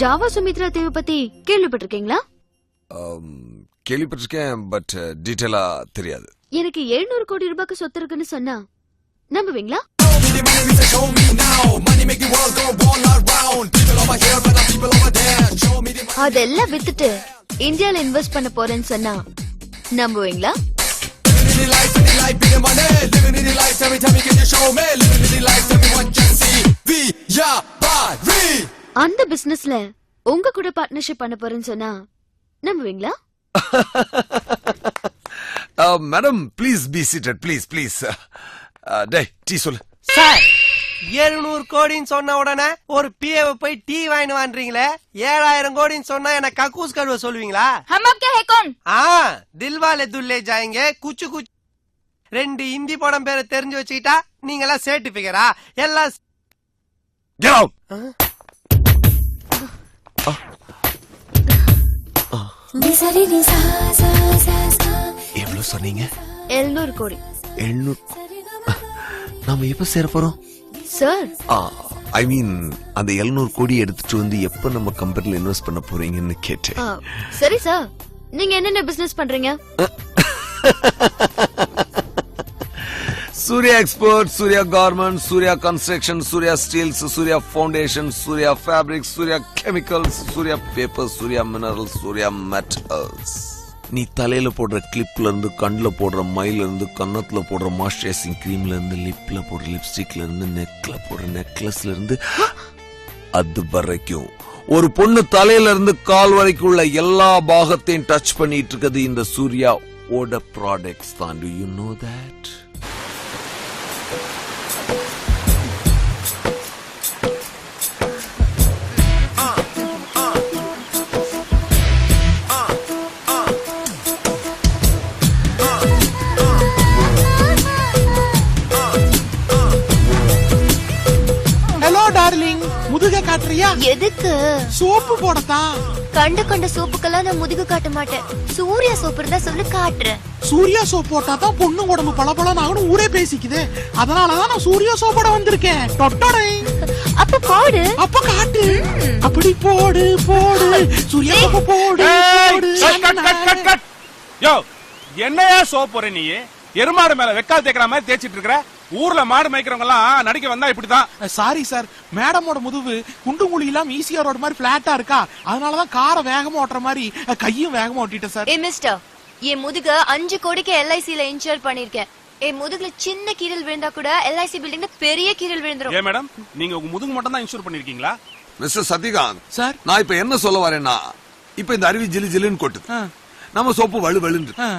Java Sumitra தேவி பத்தி கேள்விப்பட்டிருக்கீங்களா? கேள்விப்பட்டிருக்கேன், பட் டீடைலா தெரியாது. எனக்கு 700 கோடி ரூபாய்க்கு சொத்து இருக்குன்னு சொன்னா நம்புவீங்களா? அதெல்லாம் வித்துட்டு இந்தியால இன்வெஸ்ட் பண்ண போறேன்னு சொன்னா நம்புவீங்களா? அந்த பிசினஸ்ல உங்க கூட பார்ட்னர்ஷிப் பண்ண போறேன்னு சொன்னா நம்புவீங்களா? Madam please be seated, please please. டேய் டீ சொல்லு. சார் 700 கோடின்னு சொன்ன உடனே ஒரு பிஏவை போய் டீ வாங்கி வான்றீங்களே, 7000 கோடின்னு சொன்னா என்ன கக்கூஸ் கழுவ சொல்லுவீங்களா? தில்வாலே துல்லே ஜாயங்க குச்சு குச்சு 2 ஹிந்தி படம் பேரை தெரிஞ்சு வச்சுக்கிட்டா நீங்க எல்லாம் சர்டிபிகரா எல்லாம் எவ்வளவு சொன்னீங்க? 700 கோடி. 700? நாம எப்ப சேர போறோம் சார்? ஐ மீன் அந்த 700 கோடி எடுத்துட்டு வந்து எப்ப நம்ம கம்பெனில இன்வெஸ்ட் பண்ண போறீங்கன்னு கேட்டேன். சரி சார், நீங்க என்னென்ன பிசினஸ் பண்றீங்க? Surya export, Surya garment, Surya construction, Surya steels, Surya foundation, Surya fabrics, Surya chemicals, Surya paper, Surya minerals, Surya metals. நீ தலையில போடுற கிளிப்ல இருந்து, கண்ணுல போடுற மயில இருந்து, கன்னத்துல போடுற மாய்ஸ்சரைசிங் கிரீம்ல இருந்து, லிப்ல போடுற லிப்ஸ்டிக்ல இருந்து, நெக்ல போடுற நெக்லஸ்ல இருந்து, அது வரைக்கும் ஒரு பொண்ணு தலையில இருந்து கால் வரைக்கும் உள்ள எல்லா பாகத்தையும் டச் பண்ணிட்டு இருக்குது இந்த சூர்யா ஓட ப்ராடக்ட்ஸ் தான். Do you know that? முதுக காட்டுறியா? எதுக்கு? சோப்பு போடத்தான். கண்ட சோப்புக்கெல்லாம் நான் முதுகு காட்ட மாட்டேன். சூர்யா சோப்பு இருந்தா சொல்லு காட்டுறேன். சூர்யா சோப் போட்டா தான் பொண்ணு உடம்பு பளபளன்னு ஆகணும் ஊரே பேசிக்குது. அதனாலதான் நான் சூர்யா சோப்போட வந்திருக்கேன். டொட்டடை. அப்ப போடு. அப்ப காட்டு. அப்படி போடு போடு. சூர்யா சோப்பு போடு போடு. யோ என்னையா சோப் போற நீ? எருமாடு மேல வெக்கால் தேக்கிற மாதிரி தேய்ச்சிட்டு இருக்கற. ஊர்ல மாடு மேய்க்கிறவங்க எல்லாம் நடிக்க வந்தா இப்படிதான். சாரி சார், மேடமோட முதுகு குண்டு குழி எல்லாம் ஈஸியா ரோடு மாதிரி பிளாட்டா இருக்கா, அதனாலதான் காரை வேகமா ஓட்டுற மாதிரி கையும் வேகமா ஓட்டிட்டேன் சார். மிஸ்டர், என் முதுக 5 கோடிக்கு LICல இன்சூர் பண்ணிருக்கேன். என் முதுகுல சின்ன கீரல் விழுந்தா கூட LIC பில்டிங்ல பெரிய கீரல் விழுந்துரும். ஏ மேடம், நீங்க உங்க முதுகு மட்டும் தான் இன்சூர் பண்ணிருக்கீங்களா? மிஸ்டர் சத்யகாந்த் சார், நான் இப்ப என்ன சொல்ல வரேன்னா, இப்ப இந்த அருவி ஜிலி ஜிலுன்னு கொட்டுது, நம்ம சோப்பு வலு வலுன்னு இருக்கு,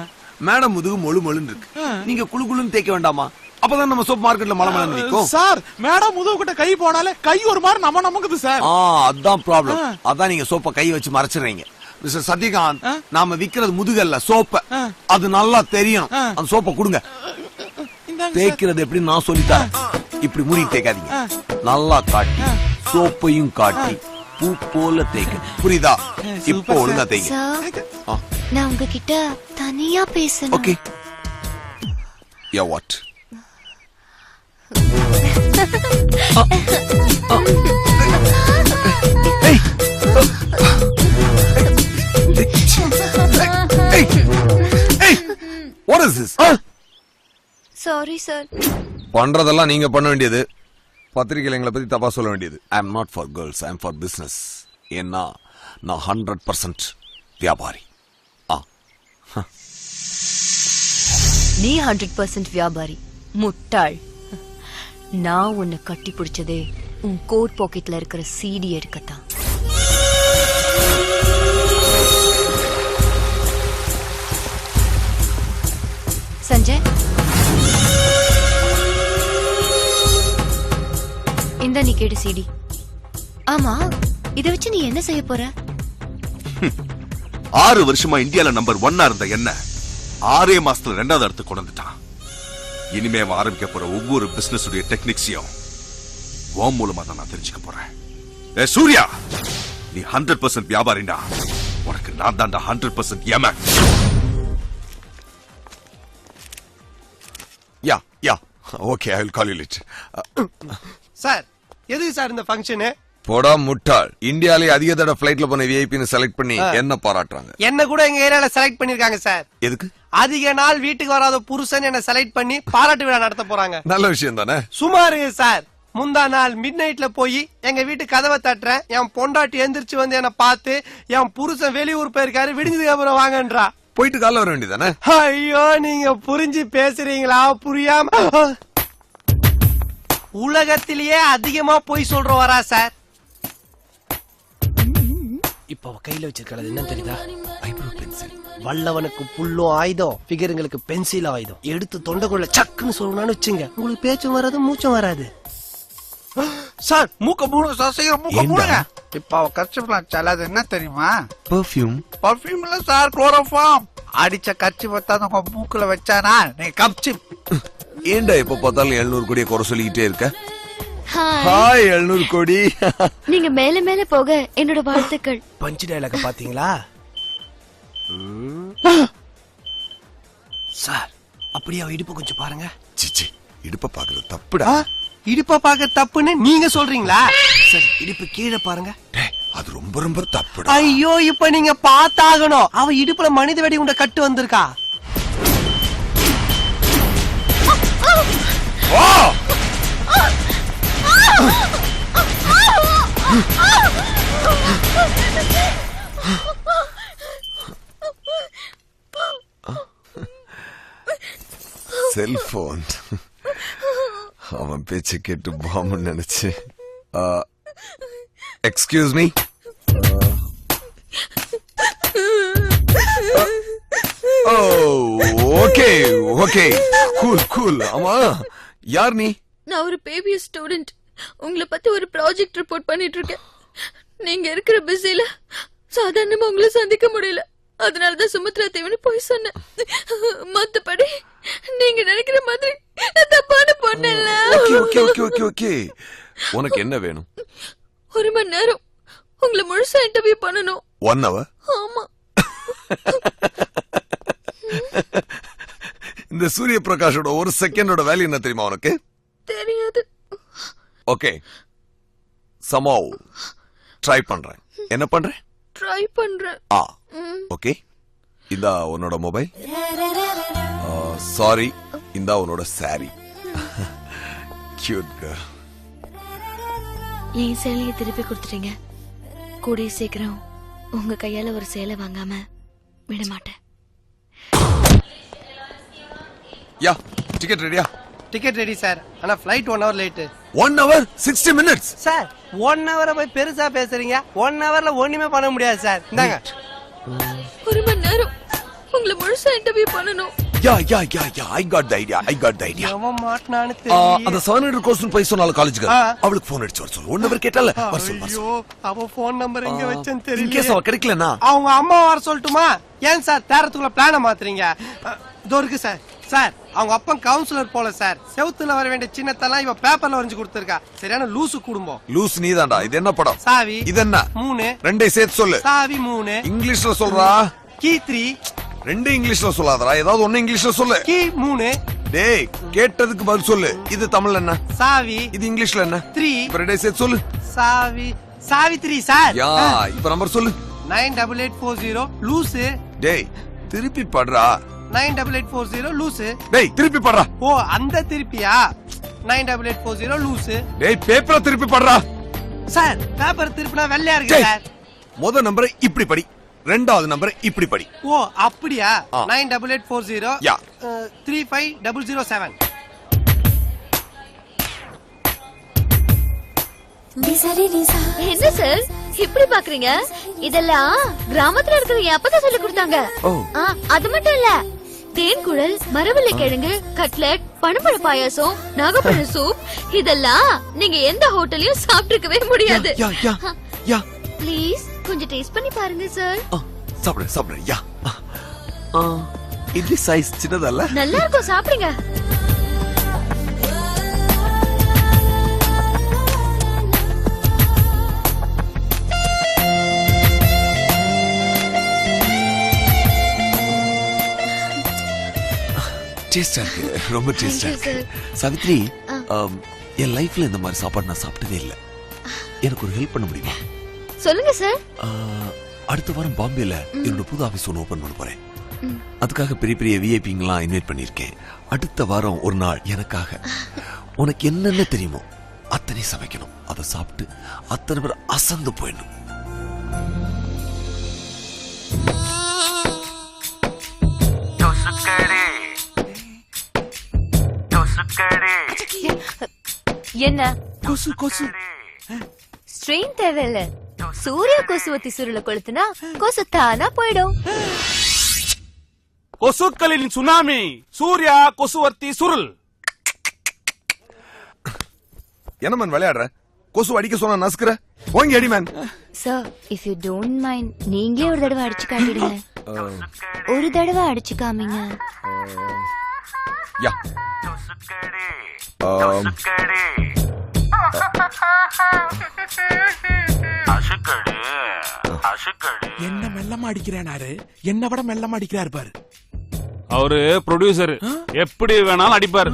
மேடம் முதுகு மொழு மொழுன்னு இருக்கு. நீங்க குழு குழுன்னு தேய்க்க வேண்டாமா? அப்பதான் நம்ம சோப் மார்க்கெட்ல மலை மலை நிக்கும். சார், மேடம் முதுகு கிட்ட கை போனாலே கை ஒரு மாதிரி நமக்குது சார். அதான் ப்ராப்ளம். அதான் நீங்க சோப்ப கை வச்சு மறைச்சிடுறீங்க. மிஸ்டர் சத்யகாந்த், நாம விக்கிறது முதுகல்ல சோப்ப. அது நல்லா தெரியணும். அந்த சோப்ப கொடுங்க. தேய்க்கிறது எப்படி நான் சொல்லித்தரேன். இப்படி மூடி தேய்க்காதீங்க. நல்லா காட்டி சோப்பையும் காட்டி பூ போல தேய்க்க. புரியுதா? இப்போ ஒழுங்கா தேய்ங்க. நான் உங்ககிட்ட தனியா பேசணும். Okay. Yeah what? What is this? Sorry sir. பண்றதெல்லாம் நீங்க பண்ண வேண்டியது, பத்திரிகையில எங்களை பத்தி தப்பா சொல்ல வேண்டியது. I am not for girls, I am for business. ஏன்னா நான் 100% வியாபாரி. நீ 100% வியாபாரி முட்டாள். நான் உன்னை கட்டி பிடிச்சதே உன் கோட் பாக்கெட்ல இருக்கிற CD எடுக்கத்தான். சஞ்சய், இந்த நீ கேட்ட CD. ஆமா, இத வச்சு நீ என்ன செய்ய போற? 6 வருஷமா இந்தியால நம்பர் 1 இருந்த என்ன 6 மாசத்துல 2வது இடத்துக்கு கொண்டு வந்துட்டான். இனிமே ஆரம்பிக்க போற ஒவ்வொரு பிசினஸ் உடைய டெக்னிக்ஸையும் உன் மூலமா தான் நான் தெரிஞ்சுக்க போறேன். ஏ சூர்யா, நீ 100% வியாபாரிடா. உனக்கு நான் தான்டா 100% Yemen. Yeah okay, I will call you later. Sir, எதுக்கு சார் இந்த ஃபங்க்ஷன்? போடா முட்டாள். இந்தியாலே அதிக தடவை பிளைட்ல போன விஐபின்னு செலக்ட் பண்ணி என்ன பாராட்டுறாங்க. என்ன கூட எங்க ஏரியால செலக்ட் பண்ணிருக்காங்க சார். எதுக்கு? அதிக நாள் வீட்டுக்கு வராத புருஷன் என்ன செலக்ட் பண்ணி பாராட்டு விழா நடத்த போறாங்க. நல்ல விஷயம் தானே. சுமாரு சார், முந்தா நாள் மிட் நைட்ல போய் எங்க வீட்டு கதவை தட்டுறேன். என் பொண்டாட்டி எந்திரிச்சு வந்து என்ன பார்த்து என் புருஷன் வெளியூர் போயிருக்காரு, விடிஞ்சதுக்கு அப்புறம் வாங்கன்றா. போயிட்டு காலைல வர வேண்டியதானே. ஐயோ, நீங்க புரிஞ்சு பேசுறீங்களா புரியாம? உலகத்திலேயே அதிகமா பொய் சொல்ற வரா சார். இப்ப அவ கையில வச்சிருக்கிறது என்ன தெரியுதா? Eyebrow pencil. வல்லவனுக்கு புல்லும் ஆயுதம், பிகருங்களுக்கு பென்சில் ஆயுதம். எடுத்து தொண்டைக்குள்ள சக்குன்னு சொல்லணும்னு வச்சுங்க, உங்களுக்கு பேச்சும் வராது மூச்சும் வராது. சார், மூக்க மூடுங்க சார், சீக்கிரம் மூக்க மூடுங்க. இப்ப அவ கர்ச்சிப்லாம் அது என்ன தெரியுமா? பெர்ஃப்யூம். பர்ஃபியூம் இல்ல சார், குளோரோஃபார்ம். அடிச்ச கர்ச்சி பத்தாத உங்க மூக்குல வச்சானா நீங்க கப்சி. ஏண்டா எப்ப பார்த்தாலும் 700 கோடியை குறை சொல்லிக்கிட்டே இருக்க? ஹாய் 700 கோடி. நீங்க மேல மேல போக என்னோட வாழ்த்துக்கள். பஞ்ச் டயலாக பாத்தீங்களா சார்? அப்படியே அவ இடுப்பு கொஞ்சம் பாருங்க. சிச்சி, இடுப்ப பாக்குறது தப்புடா. இடுப்ப பாக்க தப்புன்னு நீங்க சொல்றீங்களா? சரி, இடுப்பு கீழே பாருங்க. அது ரொம்ப ரொம்ப தப்புடா. ஐயோ, இப்ப நீங்க பாத்தாகணும். அவ இடுப்புல மனித வெடி உண்ட கட்டு வந்திருக்கா. செல்போன். அவன் பேச்ச கேட்டு பாம்பு நினைச்சு. Excuse me. Okay okay, cool cool. ஆமா, யார் நீ? நான் ஒரு பேபிய ஸ்டூடெண்ட். உங்களை பத்தி ஒரு ப்ராஜெக்ட் ரிப்போர்ட் பண்ணிட்டு இருக்கேன். நீங்க இருக்கிற பிஸில சாதாரணமா உங்களை சந்திக்க முடியல. அதனாலதான் சுமித்ரா தேவனு போய் சொன்னேன். மத்தபடி நீங்க நினைக்கிற மாதிரி தப்பான பொண்ணு இல்ல. Okay okay okay okay okay. உனக்கு என்ன வேணும்? 1 மணி நேரம் உங்களை முழுசா இன்டர்வியூ பண்ணணும். 1 hour? ஆமா. இந்த சூரிய பிரகாஷோட 1 செகண்டோட வேல்யூ என்ன தெரியுமா உனக்கு? தெரியாது. ஓகே, சமோவ் ட்ரை பண்றேன். என்ன பண்றேன்? ட்ரை பண்றேன். ஓகே, இந்தா உன்னோட மொபைல். சாரி, இந்தா உன்னோட சாரி. Cute girl. என் சேலையை திருப்பி கொடுத்துட்டீங்க. கூடிய சீக்கிரம் உங்க கையால ஒரு சேலை வாங்காம விட மாட்டேன். யா, டிக்கெட் ரெடியா? Ticket ready sir. ஆனா flight 1 hour late. 1 hour 60 minutes. Sir, 1 hour போய் பெருசா பேசுறீங்க. 1 hourல ஒண்ணுமே பண்ண முடியாது சார். இந்தாங்க. 1 மணி நேரம் உங்களை முழுசா இன்டர்வியூ பண்ணணும். யா யா யா யா, I got the idea. I got the idea. அவன் மாட்டனானு அந்த தெரியல. 700 கோர்ஸ் போய் சொன்னால காலேஜ்க்கு அவளுக்கு போன் அடிச்சு வர சொல்லு. 1 hour கேட்டல வர சொல்லு. ஐயோ, அவ போன் நம்பர் எங்க வச்சேன்னு இன் தெரியல. கேஸ் அவ கிடைக்கலனா அவங்க அம்மா வர சொல்லட்டுமா? ஏன் சார் தேரத்துக்குள்ள பிளான மாத்துறீங்க? இதோ இருக்கு சார். சார், அவங்க அப்பா கவுன்சிலர் போல சார். செவுத்துல வர வேண்டிய சின்னத்தெல்லாம் இவ பேப்பர்ல வரைஞ்சு கொடுத்திருக்கா. சரியான லூசு குடும்பம். லூஸ் நீதான்டா. இது என்ன படம்? சாவி. இது என்ன? 3. ரெண்டையும் சேர்த்து சொல்லு. சாவி 3. இங்கிலீஷ்ல சொல்றா. கீ 3. ரெண்டு இங்கிலீஷ்ல சொல்லாதடா, ஏதாவது ஒண்ணு இங்கிலீஷ்ல சொல்லு. கீ 3. டேய், கேட்டதுக்கு பதில் சொல்லு. இது தமிழ்ல என்ன? சாவி. இது இங்கிலீஷ்ல என்ன? 3. இப்ப ரெண்டையும் சேர்த்து சொல்லு. சாவி. சாவி 3 சார். யா, இப்ப நம்பர் சொல்லு. 98840 லூசு. டேய், திருப்பி படுறா. 98840 லூசு. டேய், திருப்பி படுறா. ஓ, அந்த திருப்பியா? 98840 லூசு. டேய், பேப்பரை திருப்பி படுறா. சார், பேப்பர் திருப்பினா வெள்ளையா இருக்கு டேய், சார். முத நம்பரை இப்படி படி, ரெண்டாவது நம்பரை இப்படி படி. ஓ, அப்படியா? ஆ. 98840 யா. 35007. என்ன சார் இப்படி பாக்குறீங்க? இதெல்லாம் கிராமத்துல இருக்கிற என் அப்பதான் சொல்லி கொடுத்தாங்க. அது மட்டும் இல்ல, தேன் குழல், மரவள்ளி கிழங்கு, கட்லெட், பனம்பழ பாயாசம், நாகப்பழ சூப், இதெல்லாம் நீங்க எந்த ஹோட்டலையும் சாப்பிட்டுருக்கவே முடியாது. யா யா யா. ப்ளீஸ் கொஞ்சம் டேஸ்ட் பண்ணி பாருங்க சார். சாப்பிடு சாப்பிடு. யா. இது சைஸ் சின்னதல்ல? நல்லா இருக்கும், சாப்பிடுங்க. டேஸ்டா இருக்கு, ரொம்ப டேஸ்டா இருக்கு. சாவித்ரி, என் லைஃப்ல இந்த மாதிரி சாப்பாடு நான் சாப்பிட்டதே இல்ல. எனக்கு ஒரு ஹெல்ப் பண்ண முடியுமா? சொல்லுங்க சார். அடுத்த வாரம் பாம்பேல என்னோட புது ஆபீஸ் ஒன்று ஓபன் பண்ண போறேன். அதுக்காக பெரிய பெரிய விஐபிங்கெல்லாம் இன்வைட் பண்ணிருக்கேன். அடுத்த வாரம் ஒரு நாள் எனக்காக உனக்கு என்னென்ன தெரியுமோ அத்தனை சமைக்கணும். அதை சாப்பிட்டு அத்தனை பேர் அசந்து போயிடணும். என்ன கொசு கொசு. ஸ்ட்ரெயின் தேவையில்ல. சூர்யா கொசுவத்தி சுருள கொளுத்துனா கொசு தானா போயிடும். கொசுக்களின் சுனாமி சூர்யா கொசுவர்த்தி சுருள். என்ன மேன் விளையாடுற? கொசு அடிக்க சொன்னா நசுக்குற. ஓங்கி அடி man. Sir, if you don't mind நீங்களே ஒரு தடவை அடிச்சு காட்டிடுங்க. ஒரு தடவை அடிச்சு காமிங்க. யா. என்ன மெல்லமா அடிக்கிறானாரு, என்ன விட மெல்லமா அடிக்கிறாரு பாரு. அவரு ப்ரொடியூசர், எப்படி வேணாலும் அடிப்பாரு.